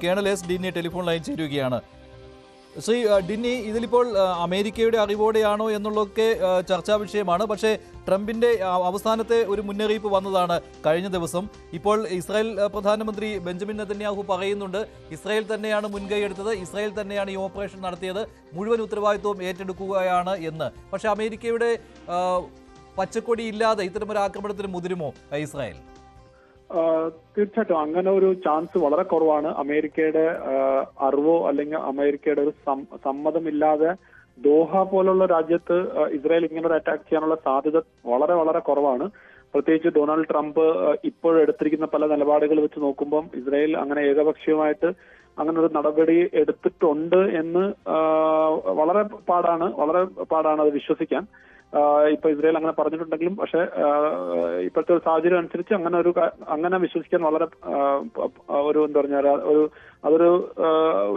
Colonel S ഡിന്നി telephone line ചേരുകയാണ്. ശ്രീ ഡിന്നി, ഇതിലിപ്പോൾ അമേരിക്കയുടെ അറിവോടെയാണോ എന്നുള്ളതൊക്കെ ചർച്ചാ വിഷയമാണ്. പക്ഷേ ട്രംപിന്റെ അവസാനത്തെ ഒരു മുന്നറിയിപ്പ് വന്നതാണ് കഴിഞ്ഞ ദിവസം. ഇപ്പോൾ ഇസ്രായേൽ പ്രധാനമന്ത്രി ബെഞ്ചമിൻ നെതന്യാഹു പറയുന്നുണ്ട്, ഇസ്രായേൽ തന്നെയാണ് മുൻകൈ എടുത്തത്, ഇസ്രായേൽ തന്നെയാണ് ഈ ഓപ്പറേഷൻ നടത്തിയത്, മുഴുവൻ ഉത്തരവാദിത്വവും ഏറ്റെടുക്കുകയാണ് എന്ന്. പക്ഷേ അമേരിക്കയുടെ പച്ചക്കൊടി ഇല്ലാതെ ഇത്തരമൊരു ആക്രമണത്തിന് മുതിരുമോ ഇസ്രായേൽ? തീർച്ചയായിട്ടും അങ്ങനെ ഒരു ചാൻസ് വളരെ കുറവാണ്. അമേരിക്കയുടെ അറിവോ അല്ലെങ്കിൽ അമേരിക്കയുടെ ഒരു സമ്മതമില്ലാതെ ദോഹ പോലുള്ള രാജ്യത്ത് ഇസ്രായേൽ ഇങ്ങനെ ഒരു അറ്റാക്ക് ചെയ്യാനുള്ള സാധ്യത വളരെ വളരെ കുറവാണ്. പ്രത്യേകിച്ച് ഡൊണാൾഡ് ട്രംപ് ഇപ്പോഴെടുത്തിരിക്കുന്ന പല നിലപാടുകൾ വെച്ച് നോക്കുമ്പം ഇസ്രായേൽ അങ്ങനെ ഏകപക്ഷീയമായിട്ട് അങ്ങനെ ഒരു നടപടി എടുത്തിട്ടുണ്ട് എന്ന് വളരെ പാടാണ് അത് വിശ്വസിക്കാൻ. ഇപ്പൊ ഇസ്രായേൽ അങ്ങനെ പറഞ്ഞിട്ടുണ്ടെങ്കിലും പക്ഷെ ഇപ്പോഴത്തെ ഒരു സാഹചര്യം അനുസരിച്ച് അങ്ങനെ വിശ്വസിക്കാൻ വളരെ ഒരു എന്താ പറഞ്ഞാൽ അതൊരു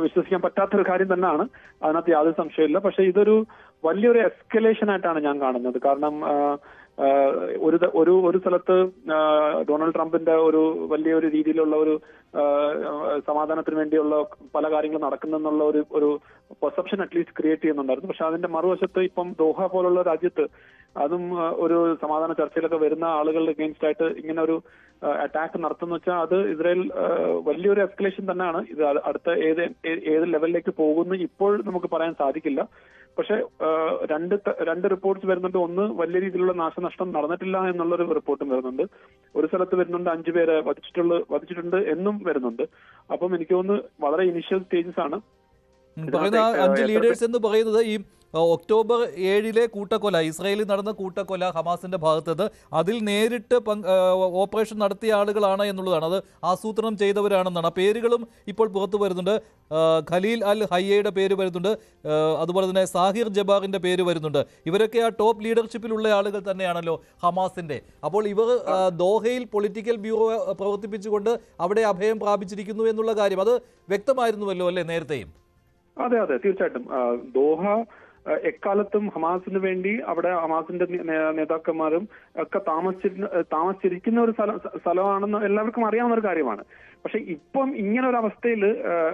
വിശ്വസിക്കാൻ പറ്റാത്തൊരു കാര്യം തന്നെയാണ്. അതിനകത്ത് യാതൊരു സംശയമില്ല. പക്ഷെ ഇതൊരു വലിയൊരു എസ്കലേഷൻ ആയിട്ടാണ് ഞാൻ കാണുന്നത്. കാരണം ഒരു സ്ഥലത്ത് ഡൊണാൾഡ് ട്രംപിന്റെ ഒരു വലിയൊരു രീതിയിലുള്ള ഒരു സമാധാനത്തിന് വേണ്ടിയുള്ള പല കാര്യങ്ങളും നടക്കുന്നെന്നുള്ള ഒരു പെർസെപ്ഷൻ അറ്റ്ലീസ്റ്റ് ക്രിയേറ്റ് ചെയ്യുന്നുണ്ടായിരുന്നു. പക്ഷെ അതിന്റെ മറുവശത്ത് ഇപ്പം ദോഹ പോലുള്ള രാജ്യത്ത് അതും ഒരു സമാധാന ചർച്ചയിലൊക്കെ വരുന്ന ആളുകളുടെ അഗെയിൻസ്റ്റ് ആയിട്ട് ഇങ്ങനെ ഒരു അറ്റാക്ക് നടത്തുന്ന വെച്ചാൽ അത് ഇസ്രായേൽ വലിയൊരു എസ്കലേഷൻ തന്നെയാണ്. ഇത് അടുത്ത ഏത് ലെവലിലേക്ക് പോകുന്നു ഇപ്പോൾ നമുക്ക് പറയാൻ സാധിക്കില്ല. പക്ഷെ രണ്ട് റിപ്പോർട്ട്സ് വരുന്നുണ്ട്. ഒന്ന്, വലിയ രീതിയിലുള്ള നാശനഷ്ടം നടന്നിട്ടില്ല എന്നുള്ളൊരു റിപ്പോർട്ടും വരുന്നുണ്ട്. ഒരു സ്ഥലത്ത് വരുന്നുണ്ട് 5 പേരെ വധിച്ചിട്ടുണ്ട് എന്നും വരുന്നുണ്ട്. അപ്പം എനിക്ക് തോന്നുന്നു വളരെ ഇനിഷ്യൽ സ്റ്റേജസ് ആണ്. 5 ലീഡേഴ്സ് എന്ന് പറയുന്നത് ഈ ഒക്ടോബർ 7 കൂട്ടക്കൊല, ഇസ്രായേലിൽ നടന്ന കൂട്ടക്കൊല ഹമാസിന്റെ ഭാഗത്തത്, അതിൽ നേരിട്ട് ഓപ്പറേഷൻ നടത്തിയ ആളുകളാണ് എന്നുള്ളതാണ്. അത് ആസൂത്രണം ചെയ്തവരാണെന്നാണ്. ആ പേരുകളും ഇപ്പോൾ പുറത്തു വരുന്നുണ്ട്. ഖലീൽ അൽ ഹയ്യയുടെ പേര് വരുന്നുണ്ട്, അതുപോലെ തന്നെ സാഹിർ ജബാറിന്റെ പേര് വരുന്നുണ്ട്. ഇവരൊക്കെ ആ ടോപ്പ് ലീഡർഷിപ്പിലുള്ള ആളുകൾ തന്നെയാണല്ലോ ഹമാസിന്റെ. അപ്പോൾ ഇവർ ദോഹയിൽ പൊളിറ്റിക്കൽ ബ്യൂറോ പ്രവർത്തിപ്പിച്ചുകൊണ്ട് അവിടെ അഭയം പ്രാപിച്ചിരിക്കുന്നു എന്നുള്ള കാര്യം അത് വ്യക്തമായിരുന്നുവല്ലോ അല്ലേ നേരത്തെയും? അതെ, തീർച്ചയായിട്ടും. ദോഹ എക്കാലത്തും ഹമാസിന് വേണ്ടി അവിടെ ഹമാസിന്റെ നേതാക്കന്മാരും ഒക്കെ താമസിച്ചിരിക്കുന്ന ഒരു സ്ഥലമാണെന്ന് എല്ലാവർക്കും അറിയാവുന്ന ഒരു കാര്യമാണ്. പക്ഷെ ഇപ്പം ഇങ്ങനെ ഒരു അവസ്ഥയിൽ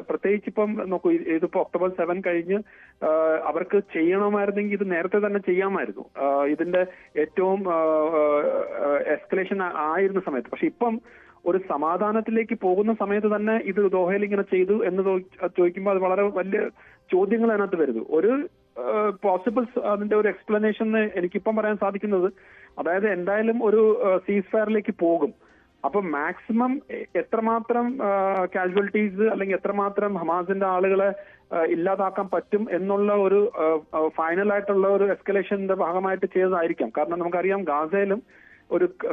പ്രത്യേകിച്ച് ഇപ്പം നോക്കൂ, ഇതിപ്പോ ഒക്ടോബർ 7 കഴിഞ്ഞ് അവർക്ക് ചെയ്യണമായിരുന്നെങ്കിൽ ഇത് നേരത്തെ തന്നെ ചെയ്യാമായിരുന്നു. ഇതിന്റെ ഏറ്റവും എസ്കലേഷൻ ആയിരുന്ന സമയത്ത്. പക്ഷെ ഇപ്പം ഒരു സമാധാനത്തിലേക്ക് പോകുന്ന സമയത്ത് തന്നെ ഇത് ദോഹയിൽ ഇങ്ങനെ ചെയ്തു എന്ന് ചോദിക്കുമ്പോൾ അത് വളരെ വലിയ ചോദ്യങ്ങൾ അതിനകത്ത് വരുന്നു. ഒരു പോസിബിൾസ് അതിന്റെ ഒരു എക്സ്പ്ലനേഷൻ എനിക്കിപ്പം പറയാൻ സാധിക്കുന്നത്, അതായത് എന്തായാലും ഒരു സീസ് ഫയറിലേക്ക് പോകും. അപ്പൊ മാക്സിമം എത്രമാത്രം കാഷ്വാലിറ്റീസ് അല്ലെങ്കിൽ എത്രമാത്രം ഹമാസിന്റെ ആളുകളെ ഇല്ലാതാക്കാൻ പറ്റും എന്നുള്ള ഒരു ഫൈനൽ ആയിട്ടുള്ള ഒരു എസ്കലേഷന്റെ ഭാഗമായിട്ട് ചെയ്തതായിരിക്കാം. കാരണം നമുക്കറിയാം ഗാസയിലും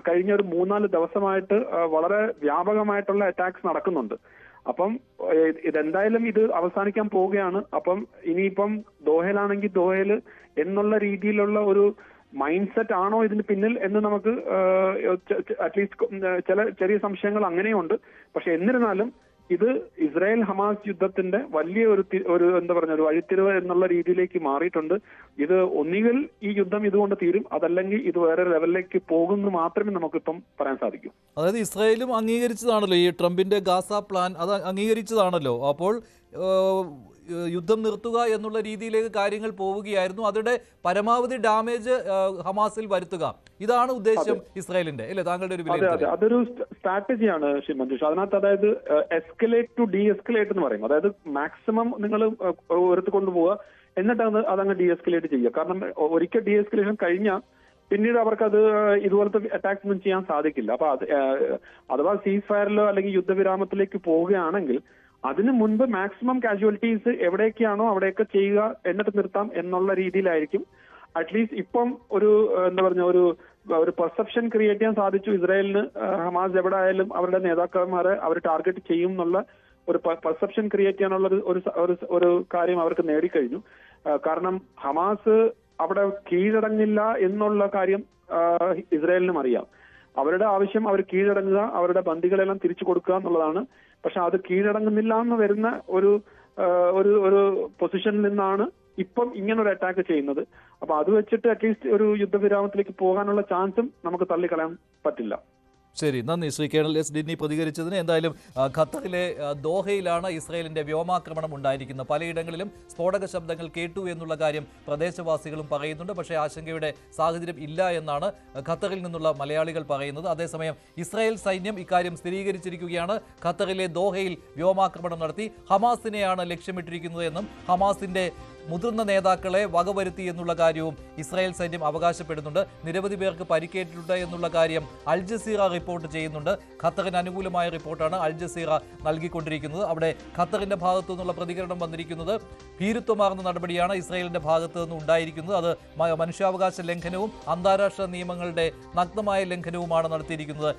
കഴിഞ്ഞ ഒരു 3-4 ദിവസമായിട്ട് വളരെ വ്യാപകമായിട്ടുള്ള അറ്റാക്സ് നടക്കുന്നുണ്ട്. അപ്പം ഇതെന്തായാലും ഇത് അവസാനിക്കാൻ പോവുകയാണ്. അപ്പം ഇനിയിപ്പം ദോഹയിലാണെങ്കിൽ ദോഹയിൽ എന്നുള്ള രീതിയിലുള്ള ഒരു മൈൻഡ് സെറ്റ് ആണോ ഇതിന് പിന്നിൽ എന്ന് നമുക്ക് അറ്റ്ലീസ്റ്റ് ചെറിയ സംശയങ്ങൾ അങ്ങനെയുണ്ട്. പക്ഷെ എന്നിരുന്നാലും ഇത് ഇസ്രായേൽ ഹമാസ് യുദ്ധത്തിന്റെ വലിയ ഒരു എന്താ പറഞ്ഞ ഒരു വഴിത്തിരിവ് എന്നുള്ള രീതിയിലേക്ക് മാറിയിട്ടുണ്ട്. ഇത് ഒന്നുകിൽ ഈ യുദ്ധം ഇതുകൊണ്ട് തീരും, അതല്ലെങ്കിൽ ഇത് വേറെ ലെവലിലേക്ക് പോകുന്നു മാത്രമേ നമുക്കിപ്പം പറയാൻ സാധിക്കൂ. അതായത് ഇസ്രായേലും അംഗീകരിച്ചതാണല്ലോ ഈ ട്രംപിന്റെ ഗാസ പ്ലാൻ, അത് അംഗീകരിച്ചതാണല്ലോ. അപ്പോൾ യുദ്ധം നിർത്തുക എന്നുള്ള രീതിയിലേക്ക് കാര്യങ്ങൾ പോവുകയായിരുന്നു. അതിന്റെ പരമാവധി ഡാമേജ് ഹമാസിൽ വരുത്തുക, ഇതാണ് ഉദ്ദേശം ഇസ്രായേലിന്റെ, അല്ലേ? താങ്കളുടെ ഒരു വിലയിരുത്തൽ? അതൊരു സ്ട്രാറ്റജിയാണ് ശ്രീ മഞ്ജുഷ്. അതിനകത്ത് അതായത് എസ്കലേറ്റ് ടു ഡി എസ്കലേറ്റ് എന്ന് പറയും. അതായത് മാക്സിമം നിങ്ങൾ ഉയർത്തി കൊണ്ടുപോവുക, എന്നിട്ട് അതങ്ങ് ഡി എസ്കലേറ്റ് ചെയ്യുക. കാരണം ഒരിക്കൽ ഡി എസ്കലേഷൻ കഴിഞ്ഞാൽ പിന്നീട് അവർക്കത് ഇതുപോലത്തെ അറ്റാക്സ് ഒന്നും ചെയ്യാൻ സാധിക്കില്ല. അപ്പൊ അഥവാ സീസ് ഫയറിലോ അല്ലെങ്കിൽ യുദ്ധവിരാമത്തിലേക്ക് പോവുകയാണെങ്കിൽ അതിനു മുൻപ് മാക്സിമം കാഷ്വാലിറ്റീസ് എവിടെയൊക്കെയാണോ അവിടെയൊക്കെ ചെയ്യുക, എന്നിട്ട് നിർത്താം എന്നുള്ള രീതിയിലായിരിക്കും. അറ്റ്ലീസ്റ്റ് ഇപ്പം ഒരു എന്താ പറഞ്ഞ ഒരു പെർസെപ്ഷൻ ക്രിയേറ്റ് ചെയ്യാൻ സാധിച്ചു ഇസ്രായേലിന്. ഹമാസ് എവിടെ ആയാലും അവരുടെ നേതാക്കന്മാരെ അവർ ടാർഗറ്റ് ചെയ്യും എന്നുള്ള ഒരു പെർസെപ്ഷൻ ക്രിയേറ്റ് ചെയ്യാനുള്ള ഒരു കാര്യം അവർക്ക് നേടിക്കഴിഞ്ഞു. കാരണം ഹമാസ് അവിടെ കീഴടങ്ങില്ല എന്നുള്ള കാര്യം ഇസ്രായേലിനും അറിയാം. അവരുടെ ആവശ്യം അവർ കീഴടങ്ങുക, അവരുടെ ബന്ദികളെല്ലാം തിരിച്ചു കൊടുക്കുക എന്നുള്ളതാണ്. പക്ഷെ അത് കീഴടങ്ങുന്നില്ല എന്ന് വരുന്ന ഒരു പൊസിഷനിൽ നിന്നാണ് ഇപ്പം ഇങ്ങനൊരു അറ്റാക്ക് ചെയ്യുന്നത്. അപ്പൊ അത് വെച്ചിട്ട് അറ്റ്ലീസ്റ്റ് ഒരു യുദ്ധവിരാമത്തിലേക്ക് പോകാനുള്ള ചാൻസും നമുക്ക് തള്ളിക്കളയാൻ പറ്റില്ല. ശരി, നന്ദി ശ്രീ കേണൽ എസ് ഡിന്നി പ്രതികരിച്ചതിന്. എന്തായാലും ഖത്തറിലെ ദോഹയിലാണ് ഇസ്രായേലിന്റെ വ്യോമാക്രമണം ഉണ്ടായിരിക്കുന്നത്. പലയിടങ്ങളിലും സ്ഫോടക ശബ്ദങ്ങൾ കേട്ടു എന്നുള്ള കാര്യം പ്രദേശവാസികളും പറയുന്നുണ്ട്. പക്ഷേ ആശങ്കയുടെ സാഹചര്യം ഇല്ല എന്നാണ് ഖത്തറിൽ നിന്നുള്ള മലയാളികൾ പറയുന്നത്. അതേസമയം ഇസ്രായേൽ സൈന്യം ഇക്കാര്യം സ്ഥിരീകരിച്ചിരിക്കുകയാണ്. ഖത്തറിലെ ദോഹയിൽ വ്യോമാക്രമണം നടത്തി ഹമാസിനെയാണ് ലക്ഷ്യമിട്ടിരിക്കുന്നത് എന്നും ഹമാസിന്റെ മുതിർന്ന നേതാക്കളെ വകവരുത്തി എന്നുള്ള കാര്യവും ഇസ്രായേൽ സൈന്യം അവകാശപ്പെടുന്നുണ്ട്. നിരവധി പേർക്ക് പരിക്കേറ്റിട്ടുണ്ട് എന്നുള്ള കാര്യം അൽ ജസീറ റിപ്പോർട്ട് ചെയ്യുന്നുണ്ട്. ഖത്തറിന് അനുകൂലമായ റിപ്പോർട്ടാണ് അൽ ജസീറ നൽകിക്കൊണ്ടിരിക്കുന്നത്. അവിടെ ഖത്തറിന്റെ ഭാഗത്തു നിന്നുള്ള പ്രതികരണം വന്നിരിക്കുന്നത് ഭീരുത്വമാർന്ന നടപടിയാണ് ഇസ്രായേലിന്റെ ഭാഗത്തു നിന്ന് ഉണ്ടായിരിക്കുന്നത്. അത് മനുഷ്യാവകാശ ലംഘനവും അന്താരാഷ്ട്ര നിയമങ്ങളുടെ നഗ്നമായ ലംഘനവുമാണ് നടത്തിയിരിക്കുന്നത്.